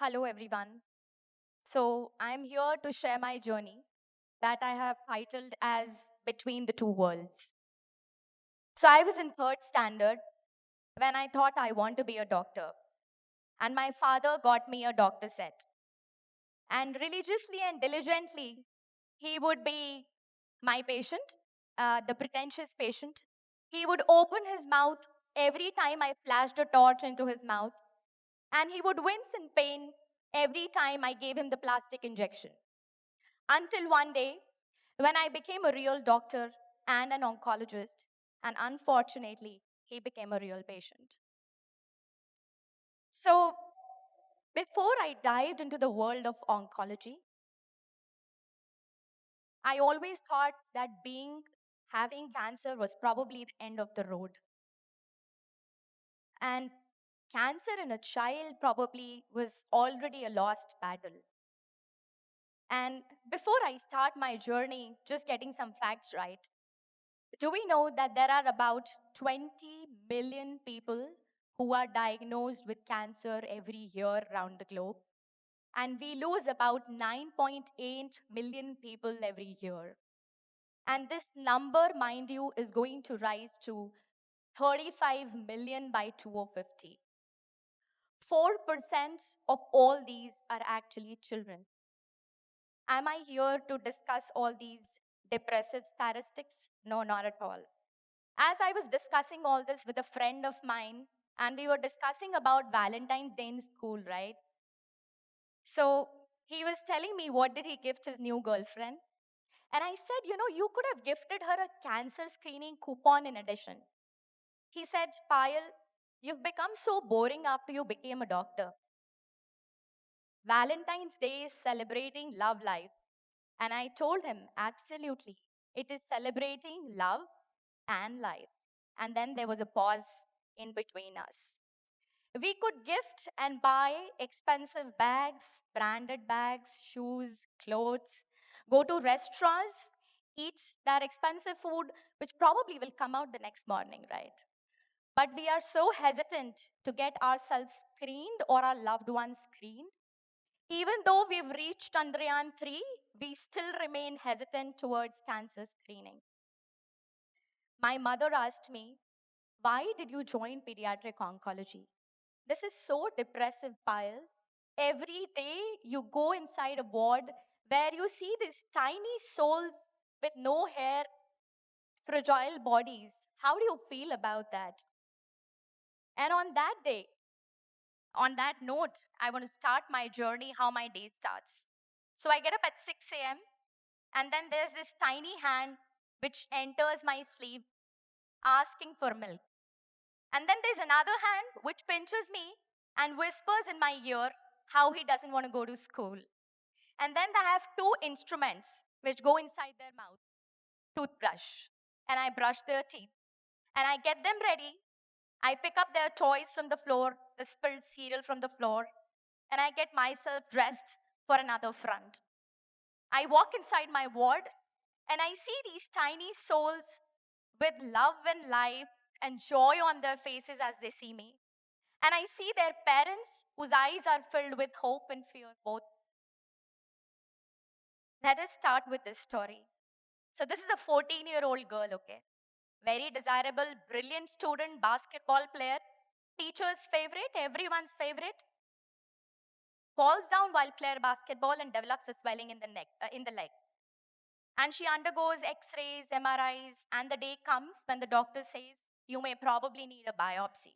Hello, everyone. So, I'm here to share my journey that I have titled as Between the Two Worlds. So, I was in third standard when I thought I want to be a doctor, and my father got me a doctor set. And religiously and diligently, he would be my patient, the pretentious patient. He would open his mouth every time I flashed a torch into his mouth, and he would wince in pain every time I gave him the plastic injection. Until one day, when I became a real doctor and an oncologist, and unfortunately, he became a real patient. So, before I dived into the world of oncology, I always thought that having cancer was probably the end of the road. And cancer in a child probably was already a lost battle. And before I start my journey, just getting some facts right, do we know that there are about 20 million people who are diagnosed with cancer every year around the globe? And we lose about 9.8 million people every year. And this number, mind you, is going to rise to 35 million by 2050. 4% of all these are actually children. Am I here to discuss all these depressive statistics? No, not at all. As I was discussing all this with a friend of mine, and we were discussing about Valentine's Day in school, right? So he was telling me what did he gift his new girlfriend. And I said, you could have gifted her a cancer screening coupon in addition. He said, Payal, you've become so boring after you became a doctor. Valentine's Day is celebrating love life. And I told him, absolutely. It is celebrating love and life. And then there was a pause in between us. We could gift and buy expensive bags, branded bags, shoes, clothes, go to restaurants, eat that expensive food, which probably will come out the next morning, right? But we are so hesitant to get ourselves screened or our loved ones screened. Even though we've reached Chandrayaan 3, we still remain hesitant towards cancer screening. My mother asked me, why did you join pediatric oncology? This is so depressive, Payal. Every day you go inside a ward where you see these tiny souls with no hair, fragile bodies. How do you feel about that? And on that note, I want to start my journey, how my day starts. So I get up at 6 a.m., and then there's this tiny hand which enters my sleep asking for milk. And then there's another hand which pinches me and whispers in my ear how he doesn't want to go to school. And then they have two instruments which go inside their mouth, toothbrush. And I brush their teeth. And I get them ready. I pick up their toys from the floor, the spilled cereal from the floor, and I get myself dressed for another front. I walk inside my ward and I see these tiny souls with love and life and joy on their faces as they see me. And I see their parents whose eyes are filled with hope and fear both. Let us start with this story. So, this is a 14-year-old girl, okay? Very desirable, brilliant student, basketball player, teacher's favorite, everyone's favorite. Falls down while playing basketball and develops a swelling in the leg. And she undergoes X-rays, MRIs, and the day comes when the doctor says you may probably need a biopsy.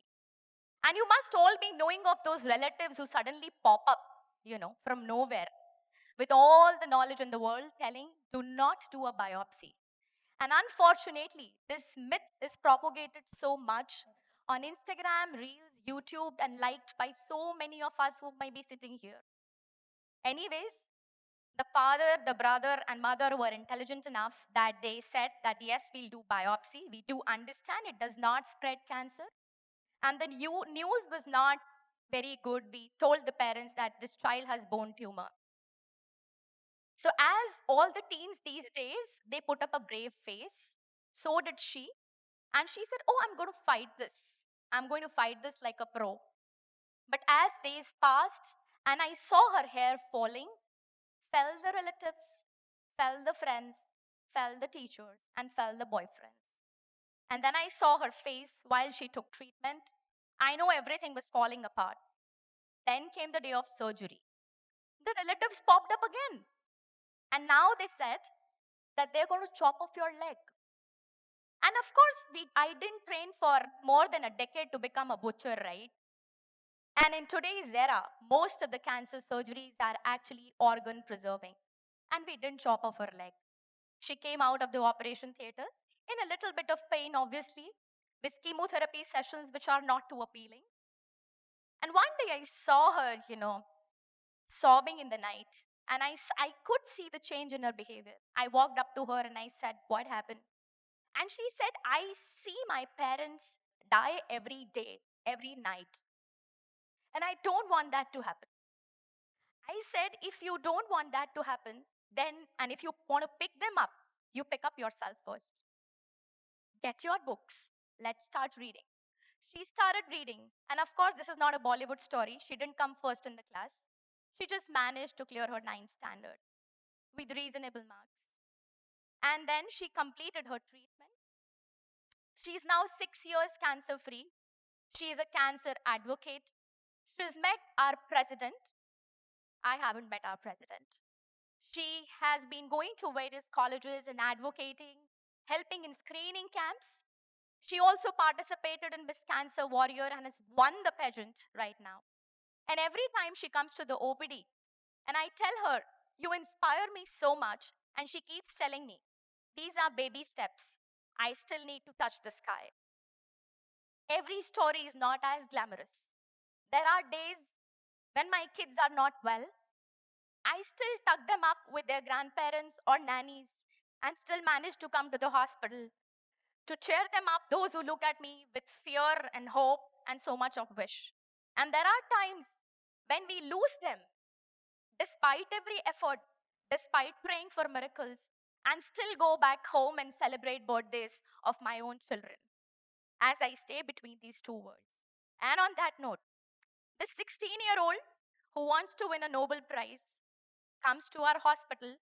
And you must all be knowing of those relatives who suddenly pop up, from nowhere, with all the knowledge in the world telling, do not do a biopsy. And unfortunately, this myth is propagated so much on Instagram, Reels, YouTube, and liked by so many of us who might be sitting here. Anyways, the father, the brother, and mother were intelligent enough that they said that yes, we'll do biopsy. We do understand it does not spread cancer. And the news was not very good. We told the parents that this child has bone tumor. So, as all the teens these days, they put up a brave face. So did she. And she said, oh, I'm going to fight this. I'm going to fight this like a pro. But as days passed And I saw her hair falling, fell the relatives, fell the friends, fell the teachers, and fell the boyfriends. And then I saw her face while she took treatment. I know everything was falling apart. Then came the day of surgery. The relatives popped up again. And now they said that they're going to chop off your leg. And of course, I didn't train for more than a decade to become a butcher, right? And in today's era, most of the cancer surgeries are actually organ preserving. And we didn't chop off her leg. She came out of the operation theater in a little bit of pain, obviously, with chemotherapy sessions which are not too appealing. And one day I saw her, sobbing in the night. And I could see the change in her behavior. I walked up to her and I said, "What happened?" And she said, "I see my parents die every day, every night. And I don't want that to happen." I said, "If you don't want that to happen, then, and if you want to pick them up, you pick up yourself first. Get your books. Let's start reading." She started reading. And of course, this is not a Bollywood story. She didn't come first in the class. She just managed to clear her ninth standard with reasonable marks. And then she completed her treatment. She's now 6 years cancer free. She is a cancer advocate. She's met our president. I haven't met our president. She has been going to various colleges and advocating, helping in screening camps. She also participated in Miss Cancer Warrior and has won the pageant right now. And every time she comes to the OPD, and I tell her, "You inspire me so much." And she keeps telling me, "These are baby steps. I still need to touch the sky." Every story is not as glamorous. There are days when my kids are not well. I still tuck them up with their grandparents or nannies and still manage to come to the hospital to cheer them up, those who look at me with fear and hope and so much of wish. And there are times when we lose them, despite every effort, despite praying for miracles, and still go back home and celebrate birthdays of my own children as I stay between these two worlds. And on that note, the 16-year-old who wants to win a Nobel Prize comes to our hospital,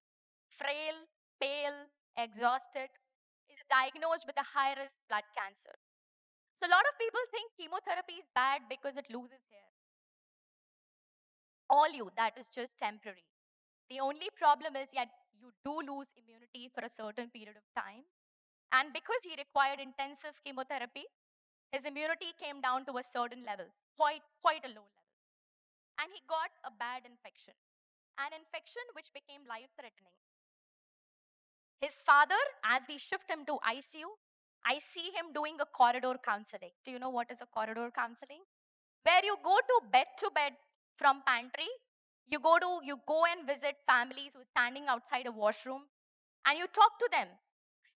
frail, pale, exhausted, is diagnosed with a high risk blood cancer. So, a lot of people think chemotherapy is bad because it loses hair. All you, that is just temporary. The only problem is, yet you do lose immunity for a certain period of time. And because he required intensive chemotherapy, his immunity came down to a certain level, quite a low level. And he got a bad infection, an infection which became life threatening. His father, as we shift him to ICU, I see him doing a corridor counseling. Do you know what is a corridor counseling? Where you go to bed from pantry, you go and visit families who are standing outside a washroom and you talk to them.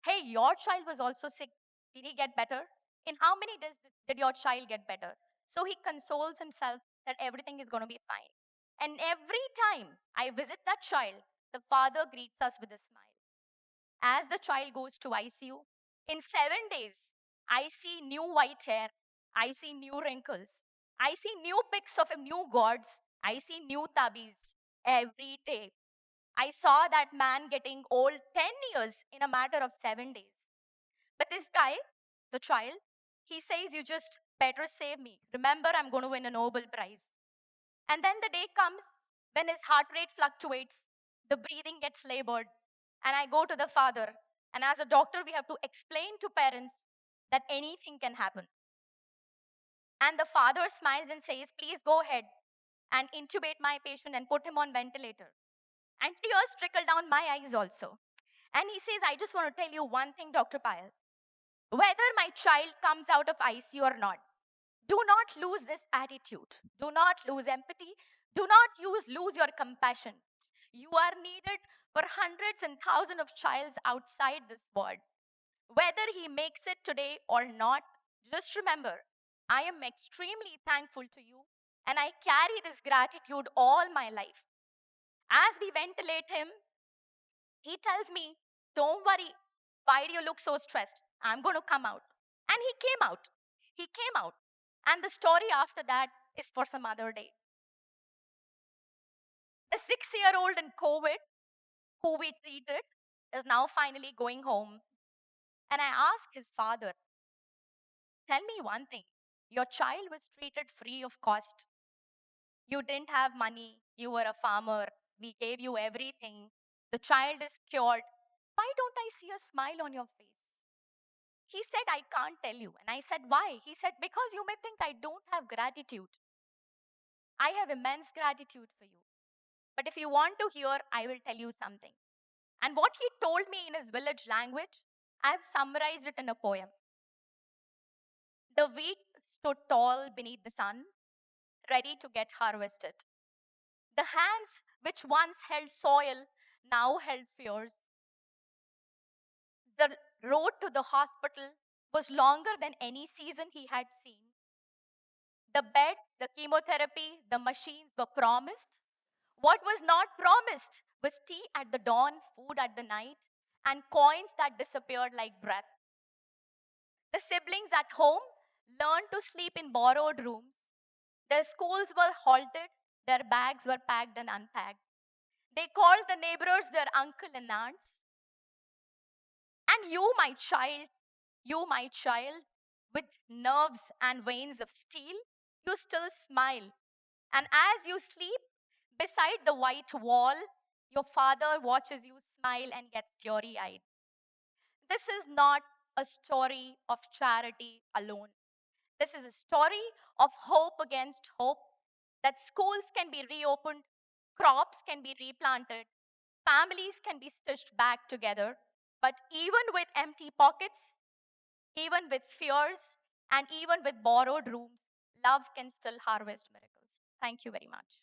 "Hey, your child was also sick. Did he get better? In how many days did your child get better?" So he consoles himself that everything is going to be fine. And every time I visit that child, the father greets us with a smile. As the child goes to ICU, in 7 days, I see new white hair, I see new wrinkles, I see new pics of new gods, I see new tabis every day. I saw that man getting old 10 years in a matter of 7 days. But this guy, the child, he says, "You just better save me. Remember, I'm going to win a Nobel Prize." And then the day comes when his heart rate fluctuates, the breathing gets labored, and I go to the father. And as a doctor, we have to explain to parents that anything can happen. And the father smiles and says, "Please go ahead and intubate my patient and put him on ventilator." And tears trickle down my eyes also. And he says, "I just want to tell you one thing, Dr. Payal. Whether my child comes out of ICU or not, do not lose this attitude. Do not lose empathy. Do not lose your compassion. You are needed for hundreds and thousands of childs outside this world. Whether he makes it today or not, just remember, I am extremely thankful to you and I carry this gratitude all my life." As we ventilate him, he tells me, "Don't worry. Why do you look so stressed? I'm going to come out." And he came out. He came out. And the story after that is for some other day. The 6-year-old in COVID who we treated is now finally going home. And I asked his father, tell me one thing. Your child was treated free of cost. You didn't have money. You were a farmer. We gave you everything. The child is cured. Why don't I see a smile on your face? He said, I can't tell you. And I said, why? He said, because you may think I don't have gratitude. I have immense gratitude for you. But if you want to hear, I will tell you something. And what he told me in his village language, I have summarized it in a poem. The wheat stood tall beneath the sun, ready to get harvested. The hands which once held soil now held fears. The road to the hospital was longer than any season he had seen. The bed, the chemotherapy, the machines were promised. What was not promised was tea at the dawn, food at the night, and coins that disappeared like breath. The siblings at home learned to sleep in borrowed rooms. Their schools were halted, their bags were packed and unpacked. They called the neighbors their uncle and aunts. And you, my child, with nerves and veins of steel, you still smile. And as you sleep beside the white wall, your father watches you smile and gets teary eyed. This is not a story of charity alone. This is a story of hope against hope, that schools can be reopened, crops can be replanted, families can be stitched back together. But even with empty pockets, even with fears, and even with borrowed rooms, love can still harvest miracles. Thank you very much.